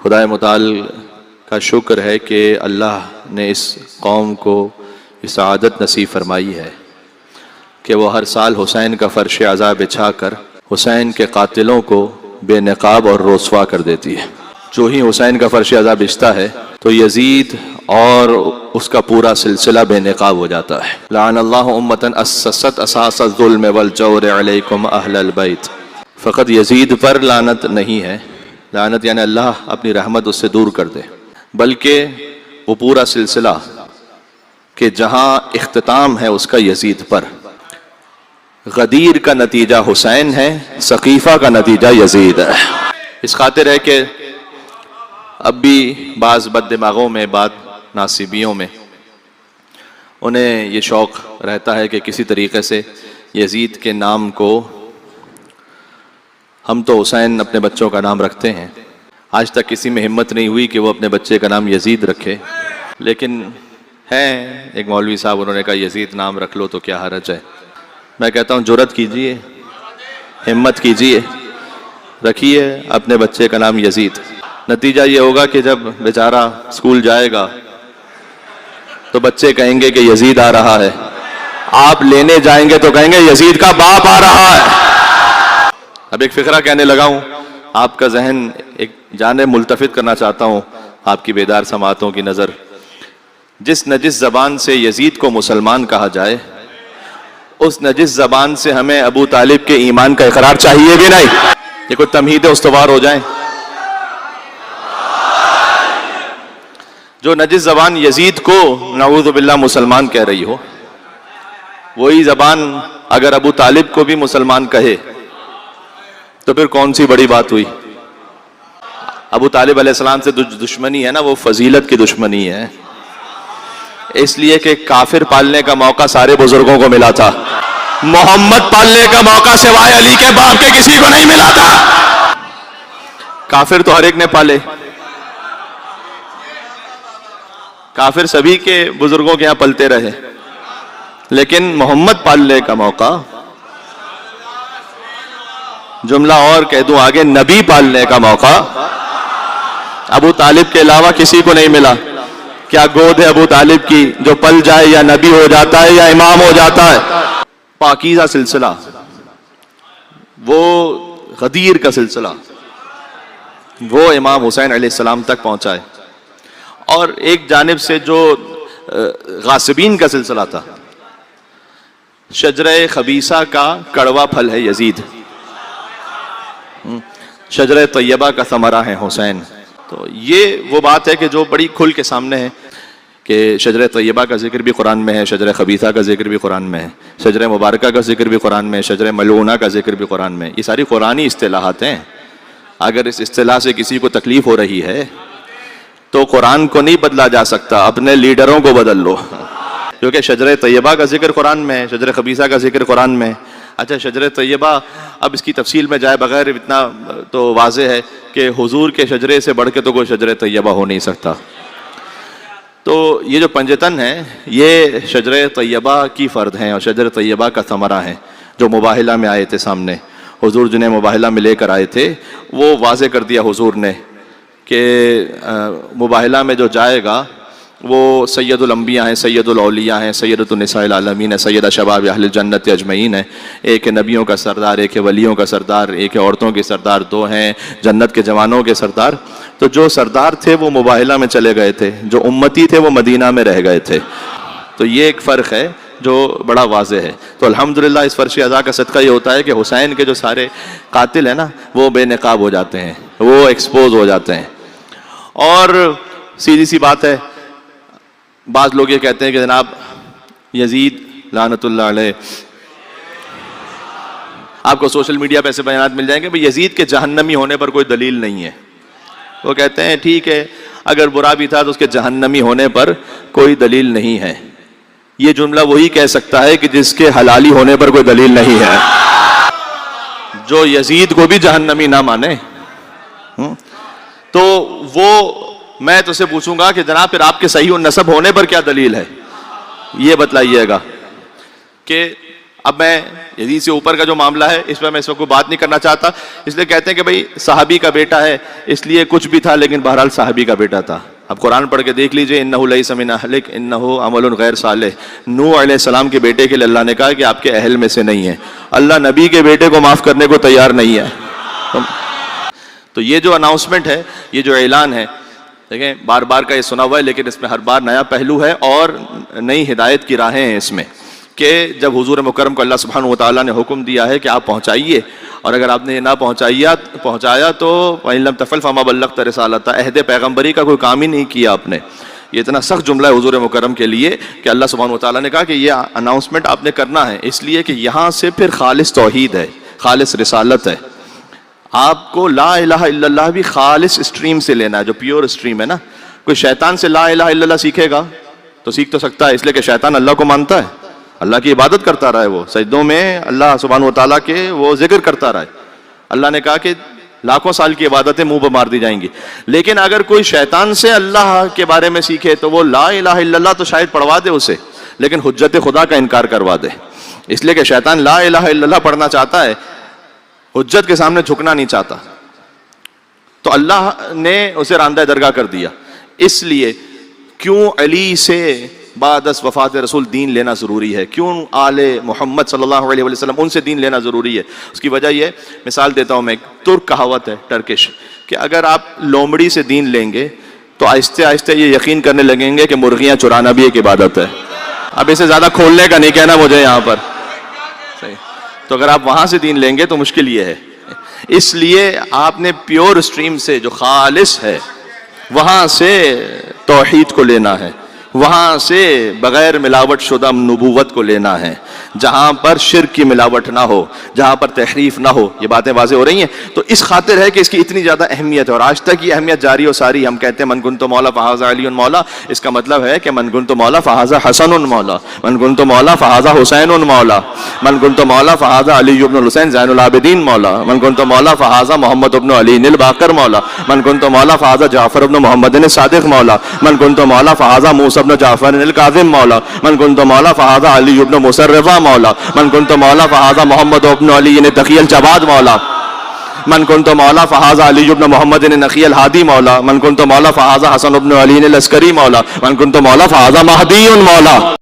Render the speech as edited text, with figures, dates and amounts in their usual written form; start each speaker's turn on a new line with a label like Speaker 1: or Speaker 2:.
Speaker 1: خدا متعال کا شکر ہے کہ اللہ نے اس قوم کو یہ سعادت نصیب فرمائی ہے کہ وہ ہر سال حسین کا فرش عزا بچھا کر حسین کے قاتلوں کو بے نقاب اور رسوا کر دیتی ہے۔ جو ہی حسین کا فرش عزا بچھتا ہے تو یزید اور اس کا پورا سلسلہ بے نقاب ہو جاتا ہے۔ لعن اللہ امتن اسست اساس الظلم والجور علیکم اہل البیت۔ فقط یزید پر لعنت نہیں ہے، لعنت یعنی اللہ اپنی رحمت اس سے دور کر دے، بلکہ وہ پورا سلسلہ کہ جہاں اختتام ہے اس کا یزید پر۔ غدیر کا نتیجہ حسین ہے، سقیفہ کا نتیجہ یزید ہے۔ اس خاطر ہے کہ اب بھی بعض بد دماغوں میں، بعض ناصبیوں میں انہیں یہ شوق رہتا ہے کہ کسی طریقے سے یزید کے نام کو، ہم تو حسین اپنے بچوں کا نام رکھتے ہیں، آج تک کسی میں ہمت نہیں ہوئی کہ وہ اپنے بچے کا نام یزید رکھے، لیکن ہیں ایک مولوی صاحب، انہوں نے کہا یزید نام رکھ لو تو کیا حرج ہے۔ میں کہتا ہوں جرأت کیجئے، ہمت کیجئے، رکھیے اپنے بچے کا نام یزید۔ نتیجہ یہ ہوگا کہ جب بیچارہ اسکول جائے گا تو بچے کہیں گے کہ یزید آ رہا ہے، آپ لینے جائیں گے تو کہیں گے یزید کا باپ آ رہا ہے۔ اب ایک فقرہ کہنے لگا ہوں، آپ کا ذہن ایک جانب ملتفت کرنا چاہتا ہوں، آپ کی بیدار سماعتوں کی نظر۔ جس نجس زبان سے یزید کو مسلمان کہا جائے، اس نجس زبان سے ہمیں ابو طالب کے ایمان کا اقرار چاہیے بھی نہیں۔ یہ کوئی تمہید استوار ہو جائیں۔ جو نجس زبان یزید کو نعوذ باللہ مسلمان کہہ رہی ہو، وہی زبان اگر ابو طالب کو بھی مسلمان کہے تو پھر کون سی بڑی بات ہوئی۔ ابو طالب علیہ السلام سے دشمنی ہے نا، وہ فضیلت کی دشمنی ہے، اس لیے کہ کافر پالنے کا موقع سارے بزرگوں کو ملا تھا، محمد پالنے کا موقع سوائے علی کے باپ کے کسی کو نہیں ملا تھا۔ کافر تو ہر ایک نے پالے، کافر سبھی کے بزرگوں کے یہاں پلتے رہے، لیکن محمد پالنے کا موقع، جملہ اور کہہ دوں آگے، نبی پالنے کا موقع ابو طالب کے علاوہ کسی کو نہیں ملا۔ کیا گود ہے ابو طالب کی جو پل جائے یا نبی ہو جاتا ہے یا امام ہو جاتا ہے۔ پاکیزہ سلسلہ، وہ غدیر کا سلسلہ، وہ امام حسین علیہ السلام تک پہنچائے۔ اور ایک جانب سے جو غاصبین کا سلسلہ تھا، شجرہ خبیثہ کا کڑوا پھل ہے یزید، شجرہ طیبہ کا ثمرہ ہے حسین۔ تو یہ وہ بات ہے کہ جو بڑی کھل کے سامنے ہے کہ شجرہ طیبہ کا ذکر بھی قرآن میں ہے، شجرہ خبیثہ کا ذکر بھی قرآن میں ہے، شجرہ مبارکہ کا ذکر بھی قرآن میں ہے، شجرہ ملعونہ کا ذکر بھی قرآن میں ہے۔ یہ ساری قرآنی اصطلاحات ہیں۔ اگر اس اصطلاح سے کسی کو تکلیف ہو رہی ہے تو قرآن کو نہیں بدلا جا سکتا، اپنے لیڈروں کو بدل لو، کیونکہ شجرہ طیبہ کا ذکر قرآن میں ہے، شجرہ خبیثہ کا ذکر قرآن میں ہے۔ اچھا، شجرہ طیبہ، اب اس کی تفصیل میں جائے بغیر اتنا تو واضح ہے کہ حضور کے شجرے سے بڑھ کے تو کوئی شجرہ طیبہ ہو نہیں سکتا۔ تو یہ جو پنجتن ہے، یہ شجرہ طیبہ کی فرد ہیں اور شجرہ طیبہ کا ثمرہ ہیں، جو مباہلہ میں آئے تھے سامنے۔ حضور جنہیں مباہلہ میں لے کر آئے تھے، وہ واضح کر دیا حضور نے کہ مباہلہ میں جو جائے گا وہ سید الانبیاء ہیں، سید الاولیاء ہیں، سیدۃ النساء العالمین ہے، سیدہ شباب اہل الجنت اجمعین ہے۔ ایک ہے نبیوں کا سردار، ایک ہے ولیوں کا سردار، ایک ہے عورتوں کے سردار، دو ہیں جنت کے جوانوں کے سردار۔ تو جو سردار تھے وہ مباہلہ میں چلے گئے تھے، جو امتی تھے وہ مدینہ میں رہ گئے تھے۔ تو یہ ایک فرق ہے جو بڑا واضح ہے۔ تو الحمدللہ اس فرش عزا کا صدقہ یہ ہوتا ہے کہ حسین کے جو سارے قاتل ہیں نا، وہ بے نقاب ہو جاتے ہیں، وہ ایکسپوز ہو جاتے ہیں۔ اور سیدھی سی بات ہے، بعض لوگ یہ کہتے ہیں کہ جناب یزید لعنت اللہ علیہ، آپ کو سوشل میڈیا پہ ایسے بیانات مل جائیں گے بھئی یزید کے جہنمی ہونے پر کوئی دلیل نہیں ہے۔ وہ کہتے ہیں ٹھیک ہے، اگر برا بھی تھا تو اس کے جہنمی ہونے پر کوئی دلیل نہیں ہے۔ یہ جملہ وہی کہہ سکتا ہے کہ جس کے حلالی ہونے پر کوئی دلیل نہیں ہے، جو یزید کو بھی جہنمی نہ مانے۔ تو وہ میں تو سے پوچھوں گا کہ جناب پھر آپ کے صحیح النسب ہونے پر کیا دلیل ہے، یہ بتلائیے گا کہ اب میں یزید سے اوپر کا جو معاملہ ہے اس پر میں اس وقت کوئی بات نہیں کرنا چاہتا، اس لیے کہتے ہیں کہ بھئی صحابی کا بیٹا ہے اس لیے کچھ بھی تھا، لیکن بہرحال صحابی کا بیٹا تھا۔ اب قرآن پڑھ کے دیکھ لیجئے، انہ لیس من اہلک انہ عمل غیر صالح، نوح علیہ السلام کے بیٹے کے لیے اللہ نے کہا کہ آپ کے اہل میں سے نہیں ہے۔ اللہ نبی کے بیٹے کو معاف کرنے کو تیار نہیں ہے۔ تو یہ جو اناؤنسمنٹ ہے، یہ جو اعلان ہے، دیکھیں بار بار کا یہ سنا ہوا ہے، لیکن اس میں ہر بار نیا پہلو ہے اور نئی ہدایت کی راہیں ہیں اس میں، کہ جب حضور مکرم کو اللہ سبحانہ وتعالیٰ نے حکم دیا ہے کہ آپ پہنچائیے، اور اگر آپ نے یہ نہ پہنچایا تو وَإِن لَمْ تَفْعَلْ فَمَا بَلَّغْتَ رِسَالَتَهُ، عہد پیغمبری کا کوئی کام ہی نہیں کیا آپ نے۔ یہ اتنا سخت جملہ ہے حضور مکرم کے لیے کہ اللہ سبحانہ وتعالیٰ نے کہا کہ یہ اناؤنسمنٹ آپ نے کرنا ہے، اس لیے کہ یہاں سے پھر خالص توحید ہے، خالص رسالت ہے۔ آپ کو لا الہ الا اللہ بھی خالص اسٹریم سے لینا ہے، جو پیور اسٹریم ہے نا۔ کوئی شیطان سے لا الہ الا اللہ سیکھے گا تو سیکھ تو سکتا ہے، اس لیے کہ شیطان اللہ کو مانتا ہے، اللہ کی عبادت کرتا رہا ہے، وہ سجدوں میں اللہ سبحانہ وتعالیٰ کے وہ ذکر کرتا رہا ہے۔ اللہ نے کہا کہ لاکھوں سال کی عبادتیں منہ پہ مار دی جائیں گی، لیکن اگر کوئی شیطان سے اللہ کے بارے میں سیکھے تو وہ لا الہ الا اللہ تو شاید پڑھوا دے اسے، لیکن حجت خدا کا انکار کروا دے، اس لیے کہ شیطان لا الہ الا اللہ پڑھنا چاہتا ہے، حجت کے سامنے جھکنا نہیں چاہتا۔ تو اللہ نے اسے راندہ درگاہ کر دیا۔ اس لیے کیوں علی سے بعد از وفات رسول دین لینا ضروری ہے، کیوں آل محمد صلی اللہ علیہ وسلم ان سے دین لینا ضروری ہے؟ اس کی وجہ یہ، مثال دیتا ہوں میں، ایک ترک کہاوت ہے ٹرکش، کہ اگر آپ لومڑی سے دین لیں گے تو آہستہ آہستہ یہ یقین کرنے لگیں گے کہ مرغیاں چرانا بھی ایک عبادت ہے۔ اب اسے زیادہ کھولنے کا نہیں کہنا مجھے یہاں پر، صحیح۔ تو اگر آپ وہاں سے دین لیں گے تو مشکل یہ ہے، اس لیے آپ نے پیور اسٹریم سے جو خالص ہے وہاں سے توحید کو لینا ہے، وہاں سے بغیر ملاوٹ شدہ نبوت کو لینا ہے، جہاں پر شرک کی ملاوٹ نہ ہو، جہاں پر تحریف نہ ہو۔ یہ باتیں واضح ہو رہی ہیں، تو اس خاطر ہے کہ اس کی اتنی زیادہ اہمیت ہے، اور آج تک یہ اہمیت جاری و ساری۔ ہم کہتے ہیں من کنت مولا فہذا علی مولا، اس کا مطلب ہے کہ من کنت مولا فہذا حسن مولا، من کنت مولا فہذا حسین مولا، من کنت مولا فہذا علی بن الحسین زین العابدین مولا، من کنت مولا فہذا محمد بن علی الباقر مولا، من کنت مولا فہذا جعفر بن محمد الصادق مولا، من کنت مولا فہذا موسیٰ بن جعفر الکاظم مولا، من کنت مولا فہذا علی بن مسرفہ مولا، من کنت مولا فہذا محمد بن علی تقی الجواد مولا، من کنت مولا فہذا علی بن محمد نقی الہادی مولا، من کنت مولا فہذا حسن بن علی العسکری مولا، من کنت مولا فہذا مہدی مولا۔